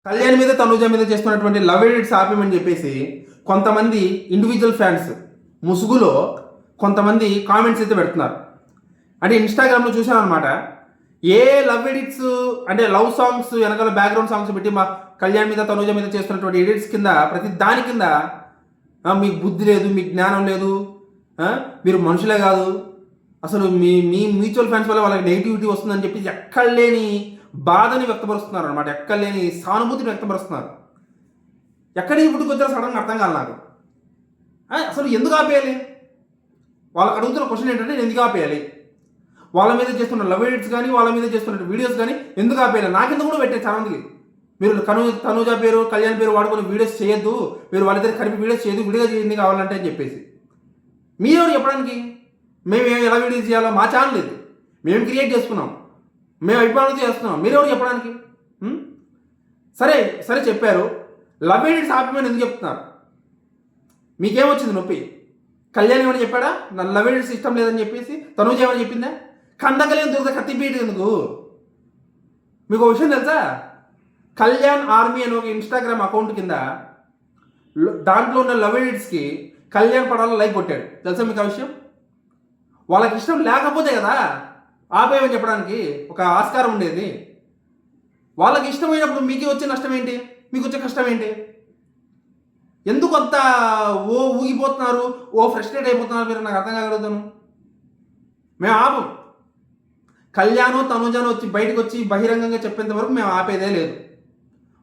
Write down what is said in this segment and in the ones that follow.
కళ్యాణ్ మీద తనుజ మీద చేస్తున్నటువంటి లవ్ ఎడిట్స్ ఆపేమని చెప్పేసి కొంతమంది ఇండివిజువల్ ఫ్యాన్స్ ముసుగులో కొంతమంది కామెంట్స్ అయితే పెడుతున్నారు. అంటే ఇన్స్టాగ్రామ్లో చూసాను అనమాట. ఏ లవ్ ఎడిట్స్ అంటే లవ్ సాంగ్స్ వెనకాల బ్యాక్గ్రౌండ్ సాంగ్స్ పెట్టి మా కళ్యాణ్ మీద తనుజ మీద చేస్తున్నటువంటి ఎడిట్స్ కింద ప్రతి దాని కింద మీకు బుద్ధి లేదు, మీకు జ్ఞానం లేదు, మీరు మనుషులే కాదు, అసలు మీ మీ మ్యూచువల్ ఫ్యాన్స్ వల్ల వాళ్ళకి నెగిటివిటీ వస్తుందని చెప్పి ఎక్కడ లేని బాధని వ్యక్తపరుస్తున్నారు అనమాట. ఎక్కడ లేని సానుభూతిని వ్యక్తపరుస్తున్నారు. ఎక్కడికి పుట్టుకొచ్చారో సడన్గా అర్థం కాదు నాకు. అసలు ఎందుకు ఆపేయాలి? వాళ్ళకి అడుగుతున్న క్వశ్చన్ ఏంటంటే ఎందుకు ఆపేయాలి? వాళ్ళ మీద చేస్తున్న లవ్ ఎడిట్స్ కానీ వాళ్ళ మీద చేస్తున్న వీడియోస్ కానీ ఎందుకు ఆపేయాలి? నాకెందుకు కూడా పెట్టారు చాలామందికి. మీరు తనుజ పేరు కళ్యాణ్ పేరు వాడుకొని వీడియోస్ చేయొద్దు, మీరు వాళ్ళిద్దరు కలిపి వీడియోస్ చేయదు, విడిగా చేయండి కావాలంటే అని చెప్పేసి మీరెవరు చెప్పడానికి? మేము ఎలా వీడియోస్ చేయాలో మా ఛానల్ లేదు, మేము క్రియేట్ చేసుకున్నాం, మేము అభిప్రాయాలు చేస్తున్నాం, మీరెవరు చెప్పడానికి? సరే సరే చెప్పారు, లవ్ ఎడిట్స్ ఆపమని ఎందుకు చెప్తున్నారు? మీకేమొచ్చింది నొప్పి? కళ్యాణ్ ఏమని చెప్పాడా నా లవ్ ఎడిట్స్ ఇష్టం లేదని చెప్పేసి? తనుజ ఏమని చెప్పిందా? కందకలేని దొరికితే కత్తిపీట ఎందుకు? మీకు ఒక విషయం తెలుసా? కళ్యాణ్ ఆర్మీ అని ఒక ఇన్స్టాగ్రామ్ అకౌంట్ కింద దాంట్లో ఉన్న లవ్ ఎడిట్స్కి కళ్యాణ్ పడాలో లైక్ కొట్టాడు. తెలుసా మీకు ఆ విషయం? వాళ్ళకి ఇష్టం లేకపోతే కదా ఆపేయమని చెప్పడానికి ఒక ఆస్కారం ఉండేది. వాళ్ళకి ఇష్టమైనప్పుడు మీకు వచ్చే నష్టం ఏంటి? మీకు వచ్చే కష్టం ఏంటి? ఎందుకు అంత ఊగిపోతున్నారు, ఫ్రస్ట్రేట్ అయిపోతున్నారు మీరు? నాకు అర్థం కాగలుగుతాను. మేము ఆపం. కళ్యాణ్ తనుజను వచ్చి బయటకు వచ్చి బహిరంగంగా చెప్పేంత వరకు మేము ఆపేదే లేదు.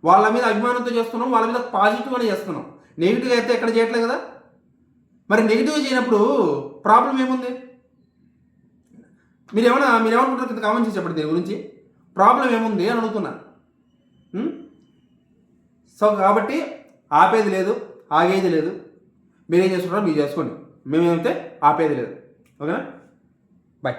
వాళ్ళ మీద అభిమానంతో చేస్తున్నాం, వాళ్ళ మీద పాజిటివ్గానే చేస్తున్నాం. నెగిటివ్గా అయితే ఎక్కడ చేయట్లేదు కదా. మరి నెగిటివ్గా చేయనప్పుడు ప్రాబ్లం ఏముంది? మీరేమనుకుంటారు కింద కామెంట్ చేసి చెప్పండి దీని గురించి. ప్రాబ్లం ఏముంది అని అడుగుతున్నాను. సో కాబట్టి ఆపేది లేదు, ఆగేది లేదు. మీరేం చేసుకుంటారో మీరు చేసుకోండి, మేమేమైతే ఆపేది లేదు. ఓకేనా? బాయ్.